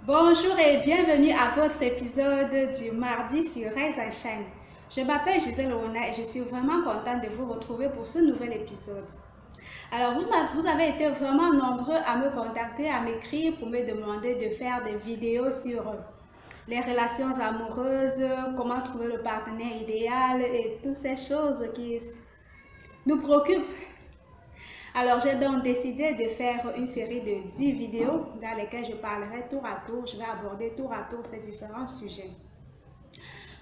Bonjour et bienvenue à votre épisode du mardi sur Rise and Shine. Je m'appelle Gisèle Ouna et je suis vraiment contente de vous retrouver pour ce nouvel épisode. Alors, vous avez été vraiment nombreux à me contacter, à m'écrire pour me demander de faire des vidéos sur les relations amoureuses, comment trouver le partenaire idéal et toutes ces choses qui nous préoccupent. Alors, j'ai donc décidé de faire une série de 10 vidéos dans lesquelles je parlerai tour à tour, je vais aborder tour à tour ces différents sujets.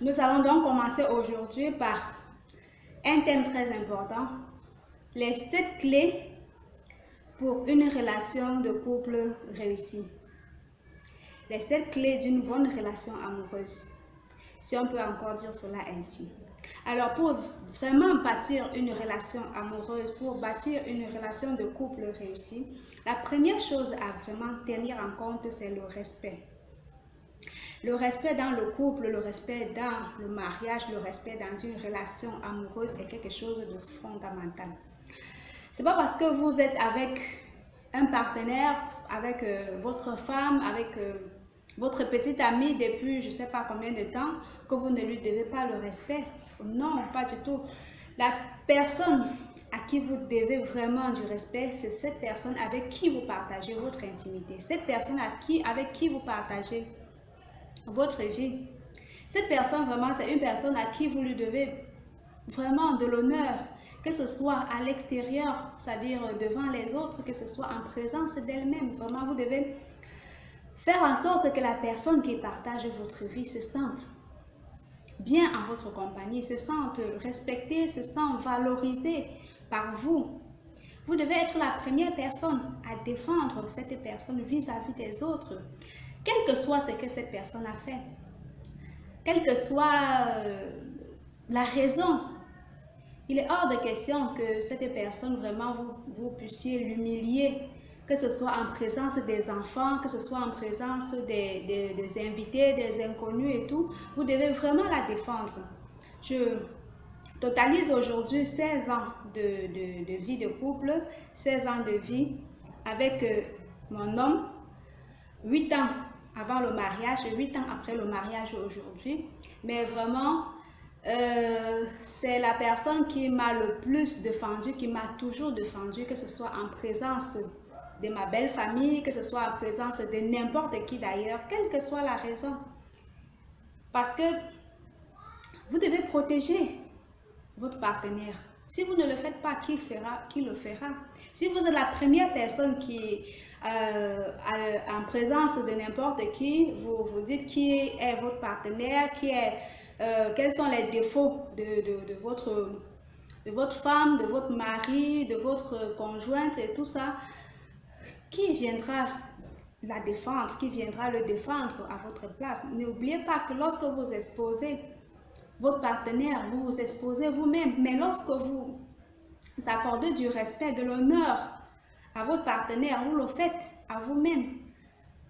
Nous allons donc commencer aujourd'hui par un thème très important, les 7 clés pour une relation de couple réussie. Les 7 clés d'une bonne relation amoureuse, si on peut encore dire cela ainsi. Alors, pour vraiment bâtir une relation amoureuse, pour bâtir une relation de couple réussie, la première chose à vraiment tenir en compte, c'est le respect. Le respect dans le couple, le respect dans le mariage, le respect dans une relation amoureuse est quelque chose de fondamental. C'est pas parce que vous êtes avec un partenaire, avec votre femme, avec votre petite amie depuis je ne sais pas combien de temps, que vous ne lui devez pas le respect. Non, pas du tout. La personne à qui vous devez vraiment du respect, c'est cette personne avec qui vous partagez votre intimité. Cette personne avec qui vous partagez votre vie. Cette personne vraiment, c'est une personne à qui vous lui devez vraiment de l'honneur, que ce soit à l'extérieur, c'est-à-dire devant les autres, que ce soit en présence d'elle-même. Vraiment, vous devez faire en sorte que la personne qui partage votre vie se sente bien en votre compagnie, se sente respectée, se sente valorisée par vous. Vous devez être la première personne à défendre cette personne vis-à-vis des autres, quel que soit ce que cette personne a fait, quelle que soit la raison. Il est hors de question que cette personne, vraiment, vous puissiez l'humilier, que ce soit en présence des enfants, que ce soit en présence des invités, des inconnus et tout. Vous devez vraiment la défendre. Je totalise aujourd'hui 16 ans de vie de couple, 16 ans de vie avec mon homme, 8 ans avant le mariage et 8 ans après le mariage aujourd'hui. Mais vraiment, c'est la personne qui m'a le plus défendu, qui m'a toujours défendu, que ce soit en présence de ma belle famille, que ce soit en présence de n'importe qui d'ailleurs, quelle que soit la raison. Parce que vous devez protéger votre partenaire. Si vous ne le faites pas, qui le fera? Si vous êtes la première personne qui, en présence de n'importe qui, vous dites qui est votre partenaire, quels sont les défauts de votre femme, de votre mari, de votre conjointe et tout ça, qui viendra la défendre, qui viendra le défendre à votre place? N'oubliez pas que lorsque vous exposez votre partenaire, vous vous exposez vous-même. Mais lorsque vous accordez du respect, de l'honneur à votre partenaire, vous le faites à vous-même.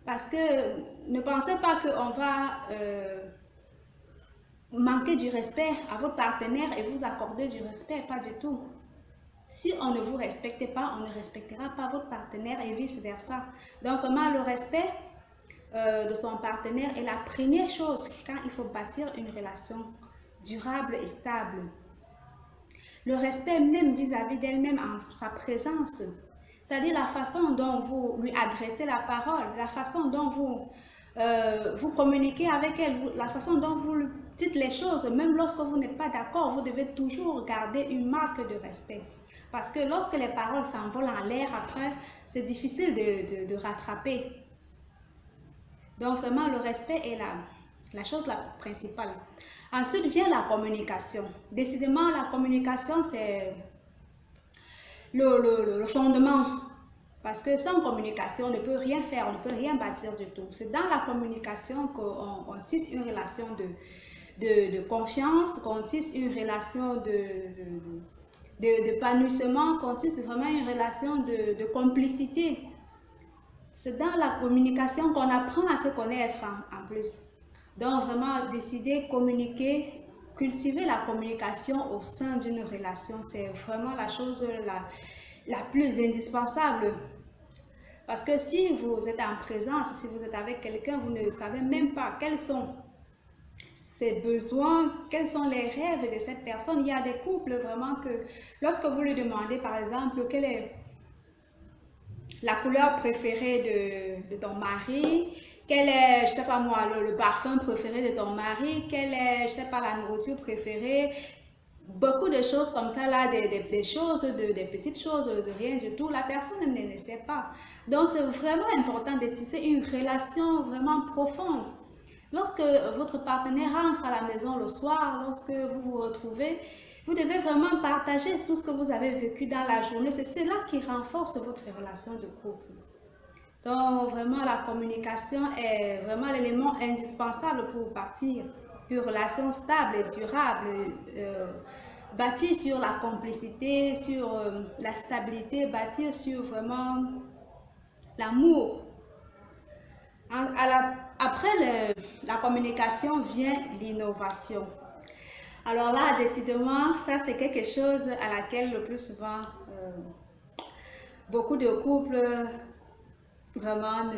Parce que ne pensez pas qu'on va manquer du respect à votre partenaire et vous accorder du respect, pas du tout. Si on ne vous respecte pas, on ne respectera pas votre partenaire et vice-versa. Donc vraiment, le respect de son partenaire est la première chose quand il faut bâtir une relation durable et stable. Le respect même vis-à-vis d'elle-même en sa présence, c'est-à-dire la façon dont vous lui adressez la parole, la façon dont vous communiquez avec elle, la façon dont vous dites les choses, même lorsque vous n'êtes pas d'accord, vous devez toujours garder une marque de respect. Parce que lorsque les paroles s'envolent en l'air après, c'est difficile de rattraper. Donc vraiment, le respect est la chose la principale. Ensuite vient la communication. Décidément, la communication, c'est le fondement. Parce que sans communication, on ne peut rien faire, on ne peut rien bâtir du tout. C'est dans la communication qu'on tisse une relation de confiance, qu'on tisse une relation d'épanouissement, qu'on tisse vraiment une relation de complicité. C'est dans la communication qu'on apprend à se connaître en plus. Donc vraiment, décider, communiquer, cultiver la communication au sein d'une relation, c'est vraiment la chose la plus indispensable. Parce que si vous êtes en présence, si vous êtes avec quelqu'un, vous ne savez même pas quels sont ses besoins, quels sont les rêves de cette personne. Il y a des couples vraiment que lorsque vous lui demandez par exemple quelle est la couleur préférée de ton mari, quel est, je sais pas moi, le parfum préféré de ton mari, quelle est, je sais pas, la nourriture préférée, beaucoup de choses comme ça là, des choses, des petites choses, de rien du tout, la personne ne le sait pas. Donc c'est vraiment important de tisser une relation vraiment profonde. Lorsque votre partenaire rentre à la maison le soir, lorsque vous vous retrouvez, vous devez vraiment partager tout ce que vous avez vécu dans la journée. C'est cela qui renforce votre relation de couple. Donc, vraiment, la communication est vraiment l'élément indispensable pour bâtir une relation stable et durable, bâtie sur la complicité, sur la stabilité, bâtie sur vraiment l'amour. Après la communication vient l'innovation. Alors là, décidément, ça c'est quelque chose à laquelle le plus souvent, beaucoup de couples vraiment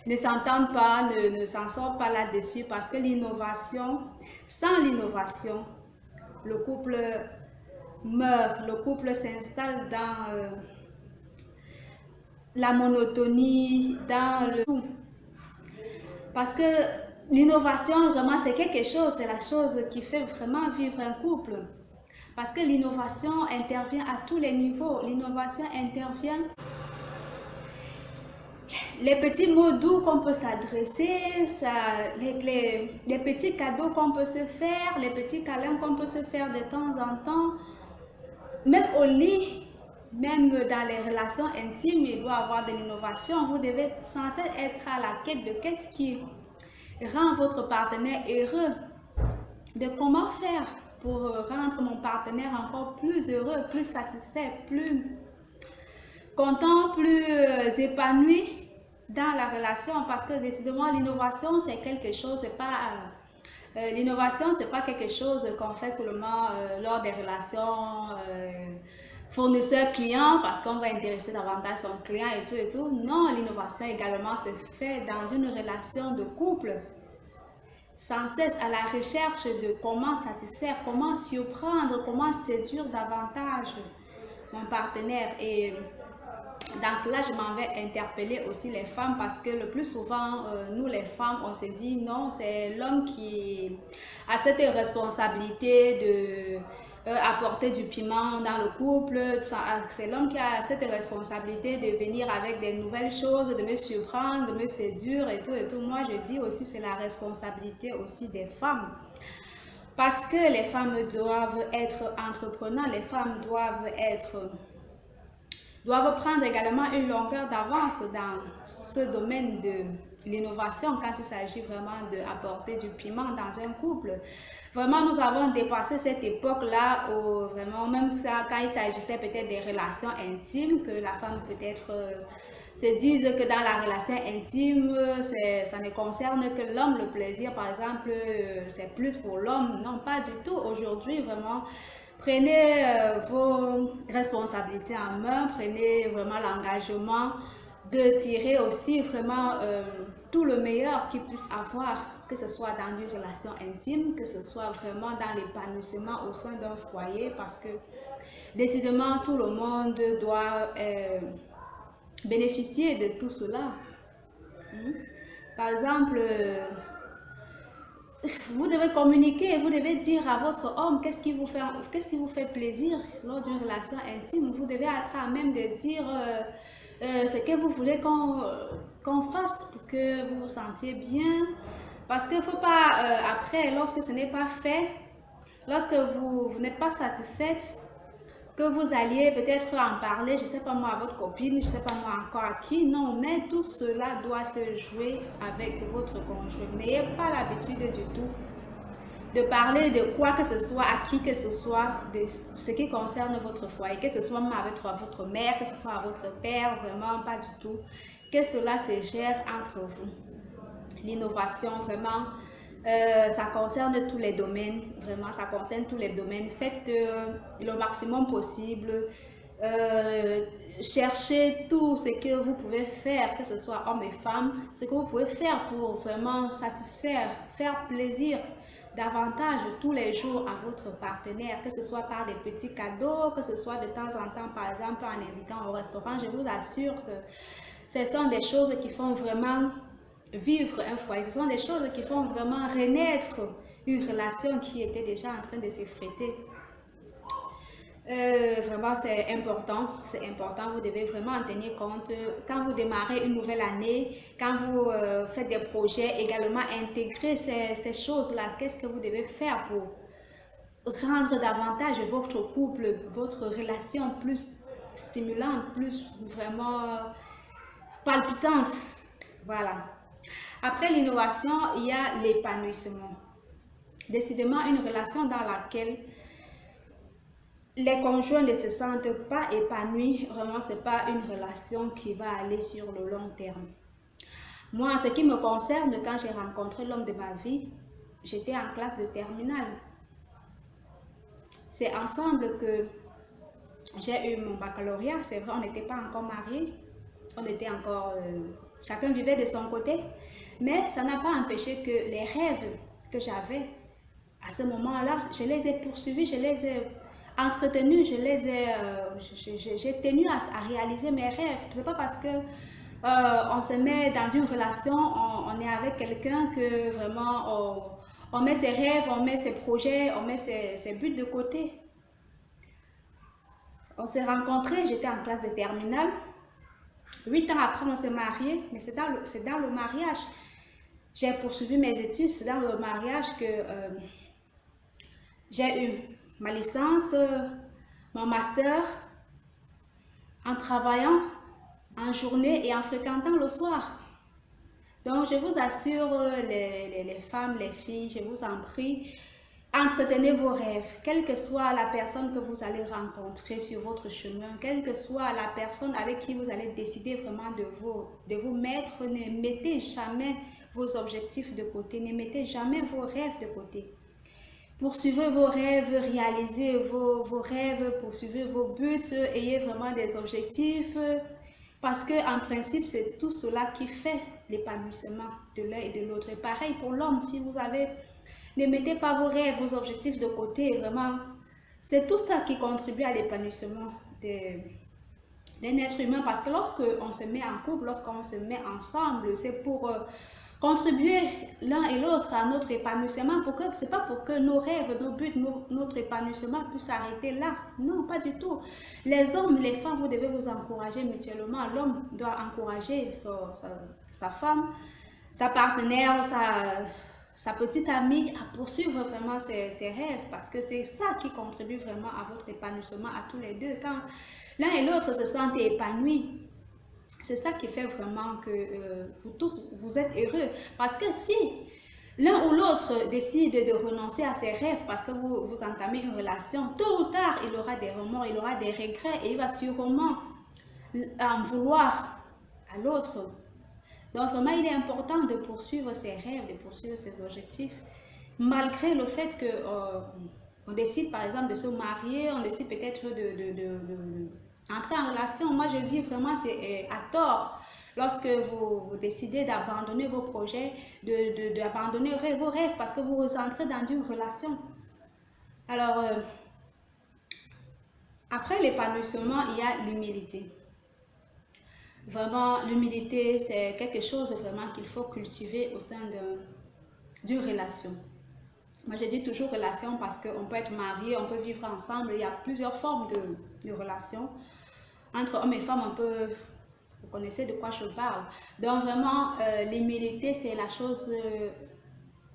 ne s'entendent pas, ne s'en sortent pas là-dessus parce que l'innovation, sans l'innovation, le couple meurt, le couple s'installe dans la monotonie, dans le tout. Parce que l'innovation, vraiment, c'est quelque chose, c'est la chose qui fait vraiment vivre un couple. Parce que l'innovation intervient à tous les niveaux. L'innovation intervient. Les petits mots doux qu'on peut s'adresser, les petits cadeaux qu'on peut se faire, les petits câlins qu'on peut se faire de temps en temps, même au lit. Même dans les relations intimes, il doit y avoir de l'innovation. Vous devez censé être à la quête de qu'est-ce qui rend votre partenaire heureux. De comment faire pour rendre mon partenaire encore plus heureux, plus satisfait, plus content, plus épanoui dans la relation. Parce que décidément, l'innovation, c'est quelque chose, c'est pas... l'innovation, c'est pas quelque chose qu'on fait seulement lors des relations fournisseur-client parce qu'on va intéresser davantage son client et tout et tout. Non, l'innovation également se fait dans une relation de couple, sans cesse à la recherche de comment satisfaire, comment surprendre, comment séduire davantage mon partenaire. Et dans cela, je m'en vais interpeller aussi les femmes parce que le plus souvent, nous les femmes, on se dit non, c'est l'homme qui a cette responsabilité de apporter du piment dans le couple. C'est l'homme qui a cette responsabilité de venir avec des nouvelles choses, de me surprendre, de me séduire et tout et tout. Moi, je dis aussi c'est la responsabilité aussi des femmes. Parce que les femmes doivent être entrepreneurs, les femmes doivent prendre également une longueur d'avance dans ce domaine de l'innovation quand il s'agit vraiment d'apporter du piment dans un couple. Vraiment, nous avons dépassé cette époque-là où vraiment, même ça, quand il s'agissait peut-être des relations intimes, que la femme peut-être se dise que dans la relation intime, ça ne concerne que l'homme, le plaisir par exemple, c'est plus pour l'homme. Non, pas du tout. Aujourd'hui, vraiment, prenez vos responsabilités en main, prenez vraiment l'engagement de tirer aussi vraiment tout le meilleur qu'il puisse avoir, que ce soit dans une relation intime, que ce soit vraiment dans l'épanouissement au sein d'un foyer, parce que décidément tout le monde doit bénéficier de tout cela. Par exemple, vous devez communiquer, vous devez dire à votre homme qu'est-ce qui vous fait plaisir lors d'une relation intime. Vous devez être à même de dire ce que vous voulez qu'on fasse pour que vous vous sentiez bien. Parce qu'il ne faut pas, après, lorsque ce n'est pas fait, lorsque vous n'êtes pas satisfaite, que vous alliez peut-être en parler, je ne sais pas moi, à votre copine, je ne sais pas moi encore à qui. Non, mais tout cela doit se jouer avec votre conjoint. N'ayez pas l'habitude du tout de parler de quoi que ce soit, à qui que ce soit, de ce qui concerne votre foyer, que ce soit avec votre mère, que ce soit à votre père, vraiment pas du tout. Que cela se gère entre vous. L'innovation, vraiment, ça concerne tous les domaines, vraiment, ça concerne tous les domaines. Faites le maximum possible cherchez tout ce que vous pouvez faire, que ce soit homme et femme, ce que vous pouvez faire pour vraiment satisfaire, faire plaisir davantage tous les jours à votre partenaire, que ce soit par des petits cadeaux, que ce soit de temps en temps, par exemple, en invitant au restaurant. Je vous assure que ce sont des choses qui font vraiment vivre un foyer. Ce sont des choses qui font vraiment renaître une relation qui était déjà en train de s'effriter. Vraiment, c'est important, vous devez vraiment en tenir compte. Quand vous démarrez une nouvelle année, quand vous faites des projets, également intégrer ces choses-là. Qu'est-ce que vous devez faire pour rendre davantage votre couple, votre relation plus stimulante, plus vraiment palpitante. Voilà. Après l'innovation, il y a l'épanouissement. Décidément, une relation dans laquelle les conjoints ne se sentent pas épanouis, vraiment, ce n'est pas une relation qui va aller sur le long terme. Moi, en ce qui me concerne, quand j'ai rencontré l'homme de ma vie, j'étais en classe de terminale. C'est ensemble que j'ai eu mon baccalauréat. C'est vrai, on n'était pas encore mariés. On était encore... chacun vivait de son côté. Mais ça n'a pas empêché que les rêves que j'avais à ce moment-là, je les ai poursuivis, je les ai entretenus, j'ai tenu à réaliser mes rêves. C'est pas parce que on se met dans une relation, on est avec quelqu'un que vraiment on met ses rêves, on met ses projets, on met ses buts de côté. On s'est rencontrés, j'étais en classe de terminale. 8 ans après, on s'est mariés, mais c'est dans le mariage. J'ai poursuivi mes études, c'est dans le mariage que j'ai eu ma licence, mon master, en travaillant en journée et en fréquentant le soir. Donc, je vous assure, les femmes, les filles, je vous en prie, entretenez vos rêves, quelle que soit la personne que vous allez rencontrer sur votre chemin, quelle que soit la personne avec qui vous allez décider vraiment de vous mettre, ne mettez jamais vos objectifs de côté, ne mettez jamais vos rêves de côté. Poursuivez vos rêves, réalisez vos rêves, poursuivez vos buts, ayez vraiment des objectifs, parce qu'en principe, c'est tout cela qui fait l'épanouissement de l'un et de l'autre. Et pareil pour l'homme, si vous avez... Ne mettez pas vos rêves, vos objectifs de côté, vraiment. C'est tout ça qui contribue à l'épanouissement d'un être humain, parce que lorsqu'on se met en couple, lorsqu'on se met ensemble, c'est pour contribuer l'un et l'autre à notre épanouissement. C'est pas pour que nos rêves, nos buts, notre épanouissement puisse s'arrêter là. Non, pas du tout. Les hommes, les femmes, vous devez vous encourager mutuellement. L'homme doit encourager sa femme, sa partenaire, sa petite amie à poursuivre vraiment ses rêves, parce que c'est ça qui contribue vraiment à votre épanouissement à tous les deux. Quand l'un et l'autre se sentent épanouis, c'est ça qui fait vraiment que vous tous, vous êtes heureux. Parce que si l'un ou l'autre décide de renoncer à ses rêves parce que vous entamez une relation, tôt ou tard, il aura des remords, il aura des regrets et il va sûrement en vouloir à l'autre. Donc vraiment, il est important de poursuivre ses rêves, de poursuivre ses objectifs, malgré le fait qu'on décide par exemple de se marier, on décide peut-être entrer en relation. Moi, je dis vraiment, c'est à tort. Lorsque vous décidez d'abandonner vos projets, d'abandonner vos rêves parce que vous entrez dans une relation. Alors, après l'épanouissement, il y a l'humilité. Vraiment, l'humilité, c'est quelque chose vraiment qu'il faut cultiver au sein d'une relation. Moi, je dis toujours relation parce qu'on peut être marié, on peut vivre ensemble. Il y a plusieurs formes de relations. Entre hommes et femmes, vous connaissez de quoi je parle. Donc, vraiment, l'humilité, c'est la chose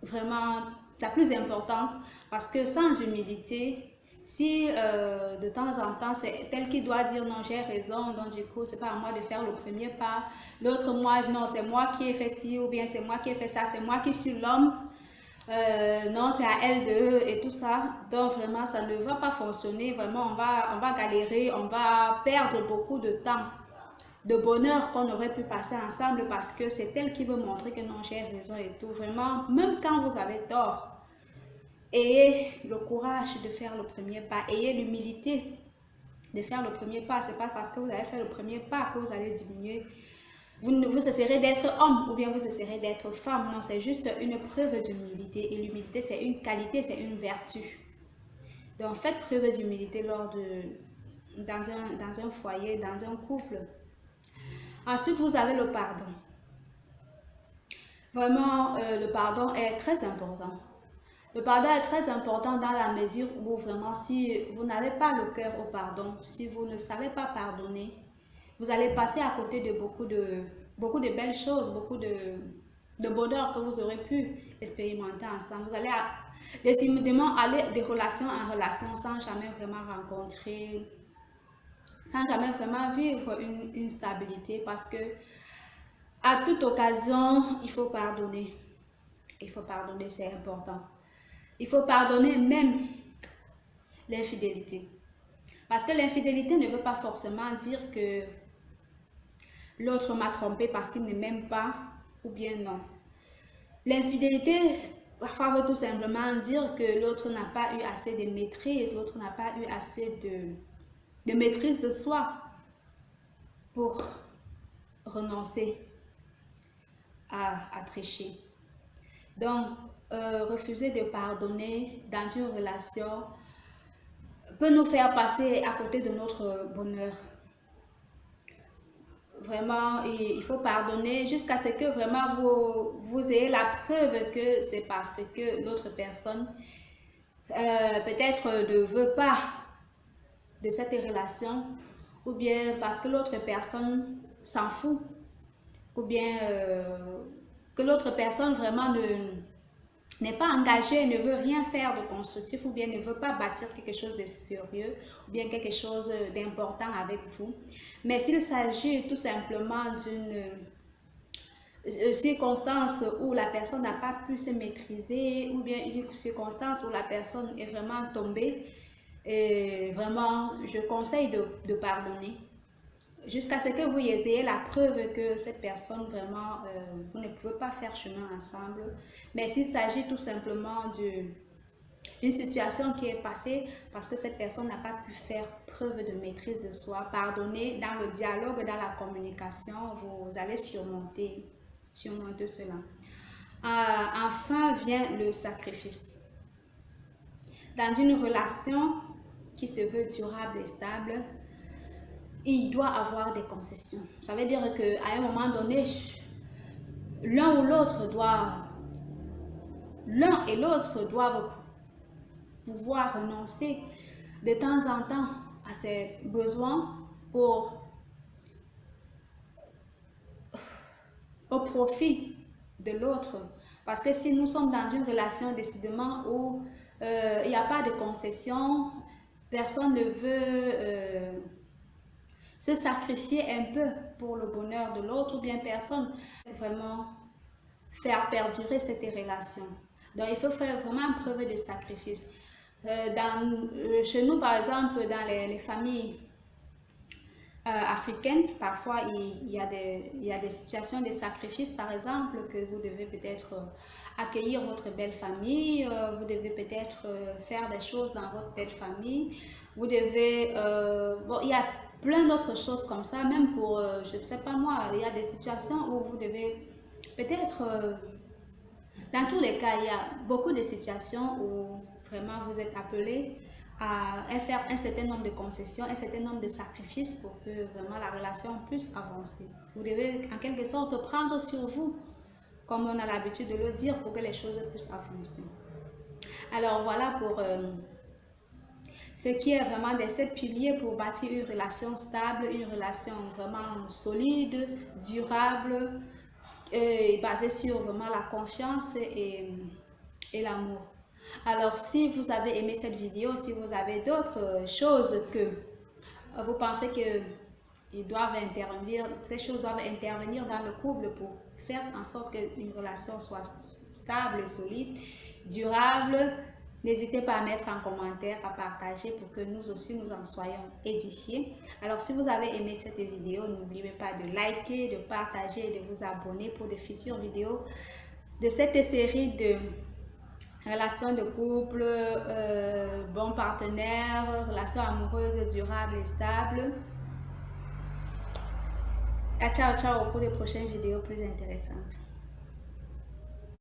vraiment la plus importante. Parce que sans humilité, si de temps en temps, c'est elle qui doit dire non, j'ai raison, donc du coup, c'est pas à moi de faire le premier pas. L'autre, moi, non, c'est moi qui ai fait ci, ou bien c'est moi qui ai fait ça, c'est moi qui suis l'homme. Non, c'est à elle et tout ça. Donc vraiment, ça ne va pas fonctionner. Vraiment, on va galérer, on va perdre beaucoup de temps, de bonheur qu'on aurait pu passer ensemble parce que c'est elle qui veut montrer que non, j'ai raison et tout. Vraiment, même quand vous avez tort, ayez le courage de faire le premier pas, ayez l'humilité de faire le premier pas. C'est pas parce que vous avez fait le premier pas que vous allez diminuer. Vous cesserez d'être homme ou bien vous cesserez d'être femme. Non, c'est juste une preuve d'humilité. Et l'humilité, c'est une qualité, c'est une vertu. Donc, faites preuve d'humilité dans un foyer, dans un couple. Ensuite, vous avez le pardon. Vraiment, le pardon est très important. Le pardon est très important dans la mesure où vraiment, si vous n'avez pas le cœur au pardon, si vous ne savez pas pardonner, vous allez passer à côté de beaucoup de belles choses, beaucoup de bonheur que vous aurez pu expérimenter ensemble. Vous allez décidément aller de relation en relation sans jamais vraiment rencontrer, sans jamais vraiment vivre une stabilité, parce que à toute occasion, il faut pardonner. Il faut pardonner, c'est important. Il faut pardonner même l'infidélité. Parce que l'infidélité ne veut pas forcément dire que l'autre m'a trompé parce qu'il ne m'aime pas, ou bien non. L'infidélité, parfois, veut tout simplement dire que l'autre n'a pas eu assez de maîtrise, l'autre n'a pas eu assez de maîtrise de soi pour renoncer à tricher. Donc, refuser de pardonner dans une relation peut nous faire passer à côté de notre bonheur. Vraiment, il faut pardonner jusqu'à ce que vraiment vous ayez la preuve que c'est parce que l'autre personne peut-être ne veut pas de cette relation, ou bien parce que l'autre personne s'en fout, ou bien que l'autre personne vraiment n'est pas engagée, ne veut rien faire de constructif, ou bien ne veut pas bâtir quelque chose de sérieux, ou bien quelque chose d'important avec vous. Mais s'il s'agit tout simplement d'une circonstance où la personne n'a pas pu se maîtriser, ou bien une circonstance où la personne est vraiment tombée, et vraiment, je conseille de pardonner jusqu'à ce que vous ayez la preuve que cette personne vraiment, vous ne pouvez pas faire chemin ensemble. Mais s'il s'agit tout simplement d'une situation qui est passée parce que cette personne n'a pas pu faire preuve de maîtrise de soi, pardonnez dans le dialogue, dans la communication, vous allez surmonter cela. Enfin vient le sacrifice. Dans une relation qui se veut durable et stable, il doit avoir des concessions. Ça veut dire qu'à un moment donné, l'un et l'autre doivent pouvoir renoncer de temps en temps à ses besoins au profit de l'autre. Parce que si nous sommes dans une relation décidément où il n'y a pas de concession, personne ne veut se sacrifier un peu pour le bonheur de l'autre, ou bien personne vraiment faire perdurer cette relation. Donc il faut faire vraiment preuve de sacrifice. Chez nous, par exemple, dans les familles africaines, parfois il y a des situations de sacrifice, par exemple, que vous devez peut-être accueillir votre belle famille, vous devez peut-être faire des choses dans votre belle famille, vous devez, bon, il y a plein d'autres choses comme ça, même pour, je ne sais pas moi, il y a des situations où vous devez peut-être, dans tous les cas, il y a beaucoup de situations où vraiment vous êtes appelé à faire un certain nombre de concessions, un certain nombre de sacrifices pour que vraiment la relation puisse avancer. Vous devez en quelque sorte prendre sur vous, comme on a l'habitude de le dire, pour que les choses puissent avancer. Alors voilà pour ce qui est vraiment des 7 piliers pour bâtir une relation stable, une relation vraiment solide, durable, basée sur vraiment la confiance et l'amour. Alors si vous avez aimé cette vidéo, si vous avez d'autres choses que vous pensez que ces choses doivent intervenir dans le couple pour faire en sorte qu'une relation soit stable, solide, durable, n'hésitez pas à mettre en commentaire, à partager pour que nous aussi nous en soyons édifiés. Alors si vous avez aimé cette vidéo, n'oubliez pas de liker, de partager et de vous abonner pour de futures vidéos de cette série de relation de couple, bon partenaire, relation amoureuse durable et stable. Et ciao, ciao pour les prochaines vidéos plus intéressantes.